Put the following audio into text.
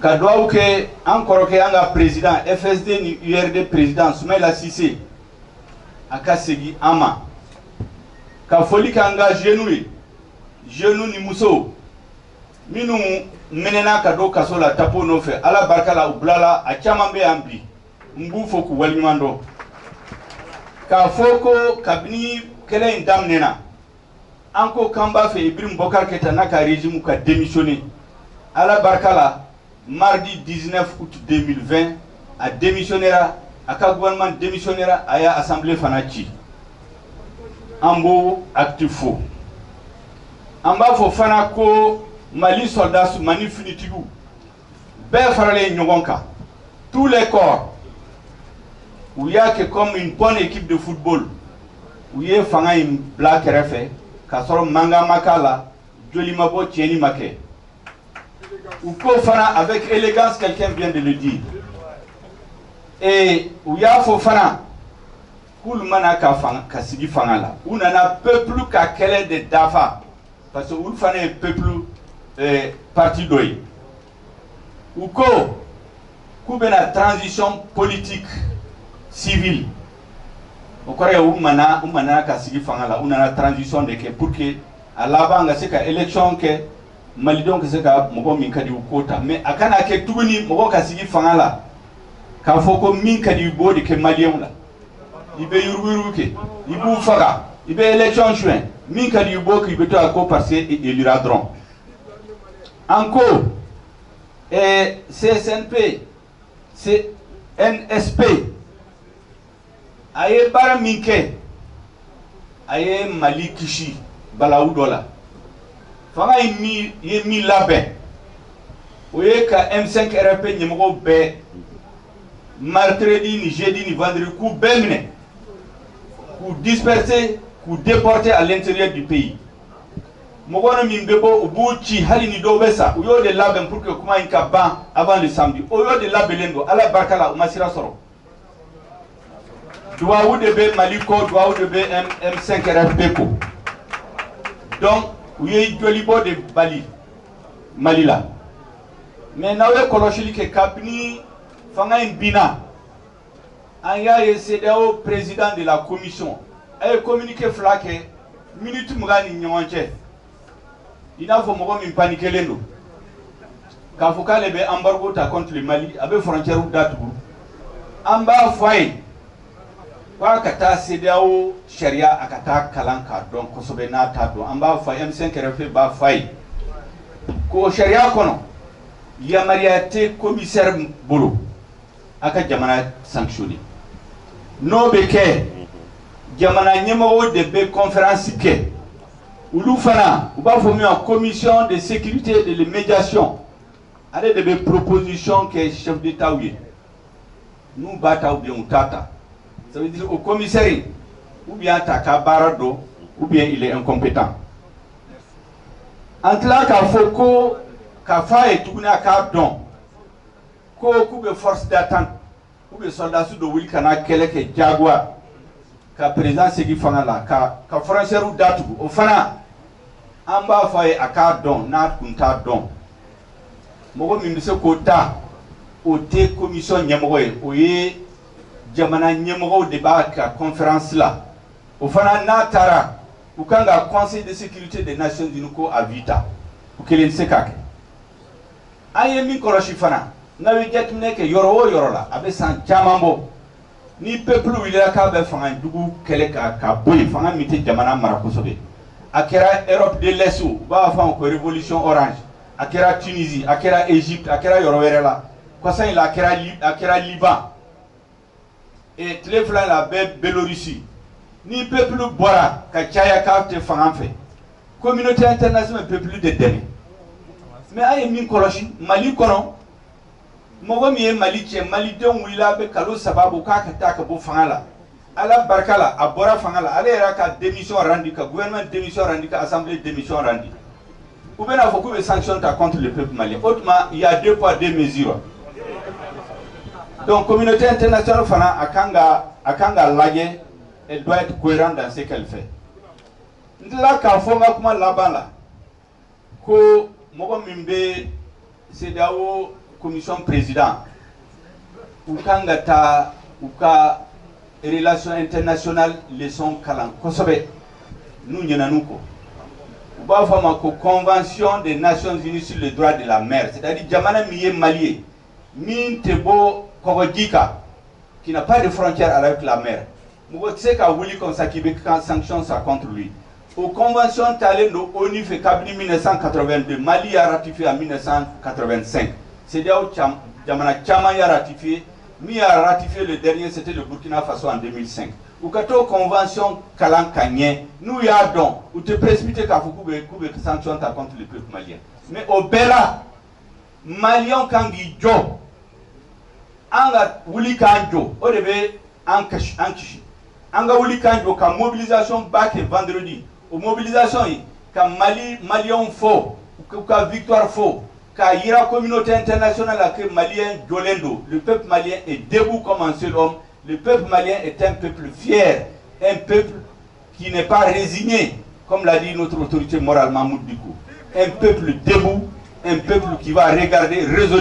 ka duwawu kɛ an kɔrɔkɛ an ka président FSD ni URD président Soumaïla Cissé a ka segin an ma ka foli kɛ an ka jeunes ni musow minnu minɛna ka don kaso la tapo nɔfɛ ala barika la u bilala a caman bɛ yan bi n b'u fo k'u waleɲuman dɔn k'a fɔ ko kabini kɛlɛ in daminɛna an ko k'an b'a fɛ Ibrahim Boubacar Keïta n'a ka régime ka démissionner ala barika la mardi 19 août 2020 a démissionnera a ka gouvernement démissionnera a y'a assemblée fana ci an b'o acte fo an b'a fɔ fana ko Mali soldats Mali finitigiw bɛɛ faralen ɲɔgɔn kan tous les corps u y'a kɛ comme une bonne équipe de football u ye fanga in bila kɛrɛfɛ k'a sɔrɔ mankan ma k'a la joli ma bɔ tiɲɛni ma kɛ u ko fana avec élégance quelqu'un vient de le dire et u y'a fɔ fana k'olu mana ka sigi fanga la u nana peuple ka kɛlɛ de dafa parce que olu fana ye peuple parti dɔ ye u ko k'u bɛna transition politique civile o kɔrɔ ye u mana ka sigi fanga la u nana transition de kɛ pour que a laban ka se ka élection kɛ malidenw ka se ka mɔgɔ min ka di u ko ta mais a kana kɛ tuguni mɔgɔ ka sigi fanga la k'a fɔ ko min ka di u b'o de kɛ maliyɛnw la i bɛ yuruguyurugu kɛ i b'u faga i bɛ élection suɲɛ min ka di u b'o kɛ i bɛ to a ko parce que élira dɔrɔn an ko CSNP CNSP a ye baara min kɛ a ye Mali kisi balawu dɔ la fanga ye min labɛn o ye ka M5 RP ɲɛmɔgɔw bɛɛ mercredi ni jeudi ni vendredi k'u bɛɛ minɛ k'u disperser k'u déporter à l'intérieur du pays mɔgɔ min bɛ bɔ u b'u ci hali ni dɔw bɛ sa u y'o de labɛn pour que kuma in ka ban avant le samedi o y'o de labɛnnen don ala barika la u ma sira sɔrɔ duwawu de bɛ Mali ko duwawu de bɛ M5 RP ko donc u ye jolibɔ de bali Mali la mais n'aw ye kɔlɔsili kɛ kabini fanga in binna an y'a ye CEDEAO président de la commission a ye communiqué fila kɛ minute 20 ni ɲɔgɔn cɛ i n'a fɔ mɔgɔ min paniquelen don k'a fɔ k'ale bɛ embargo ta contre le Mali a bɛ frontière datugu an b'a fɔ a ye k'a ka taa CEDEAO sariya a ka taa kalan k'a dɔn kosɛbɛ n'a t'a dɔn an b'a fɔ M5 RP b'a fɔ a ye ko sariya kɔnɔ yamariya tɛ commissaire bolo a ka jamana sanctionner n'o bɛ kɛ jamana ɲɛmɔgɔw de bɛ conférence kɛ olu fana u b'a fɔ min ma commission de sécurité et de médiation ale de bɛ proposition kɛ chef d'état ye n'u b'a ta ou bien u t'a ta ça veut dire au commissaire ou bien ta ka baara dɔn ou bien il est incompétent an tila k'a fɔ ko k'a fɔ a ye tuguni a k'a dɔn ko k'u bɛ force d'attente ou bien soldats dɔ wuli ka na kɛlɛ kɛ jagoya ka président segin fanga la ka frontière datugu o fana an b'a fɔ a ye a k'a dɔn n'a tun t'a dɔn mɔgɔ min bɛ se k'o ta o tɛ commission ɲɛmɔgɔ ye o ye jamana ɲɛmɔgɔw de b'a ka conférence la o fana n'a taara u kan ka conseil de sécurité des nations unies ko a vita o kelen tɛ se k'a kɛ an ye min kɔlɔsi fana n'a ye jateminɛ kɛ yɔrɔ o yɔrɔ la a bɛ san caman bɔ ni peuple wulila k'a bɛ fanga jugu kɛlɛ ka bɔ yen fanga min tɛ jamana mara kosɛbɛ a kɛra Europe de l'Est u b'a fɔ ko révolution orange a kɛra Tunisie a kɛra Égypte a kɛra yɔrɔ wɛrɛ la kɔsa in la a kɛra Liban et tile fila la a bɛ Biélorussie ni peuple bɔra ka caya k'a tɛ fanga fɛ communauté internationale peuple de dɛmɛ mais a ye min kɔlɔsi Mali kɔnɔ mɔgɔ min ye Mali cɛ malidenw wulila a bɛ kalo saba bɔ k'a ka taa ka bɔ fanga la ala barika la a bɔra fanga la ale yɛrɛ ka démission rendu ka gouvernement démission rendu ka assemblée démission rendu u bɛna fɔ k'u bɛ sanction ta contre le peuple malien autrement il y a deux poids deux mesures donc communauté internationale fana a kan ka lajɛ elle doit être cohérente dans ce qu'elle fait n tila k'a fɔ n ka kuma laban la ko mɔgɔ min bɛ CEDEAO commission président ou kangata ou ka relations internationales leçon kalan kosobe nous nyenanuko ba fama ko convention des Nations Unies sur les droits de la mer, c'est-à-dire jamana miye malié min tebo kogojika qui n'a pas de frontière avec la mer. Mugo tseka wuli comme ça qui veut quand sanction ça contre lui. Aux conventions talendo ONU fait kabli 1982, Mali a ratifié en 1985. C'est là où jamana chama a ratifié, mi a ratifié le dernier c'était le Burkina Faso en 2005. Ou kato convention kalan kanye, nous y a donc, ou te précipiter qu'à Foukoube sanction contre le peuple malien. Mais au Bela, Malien kangi jo, anga wuli kanjo, au début ankishi, anga wuli kanjo ka mobilisation back vendredi, ou mobilisation yi, ka Malien faux, ou ka victoire faux, ka ira communauté internationale à que Malien jolendo, le peuple malien est debout comme un seul homme. Le peuple malien est un peuple fier, un peuple qui n'est pas résigné, comme l'a dit notre autorité morale Mahmoud Dicko. Un peuple debout, un peuple qui va regarder, résoudre.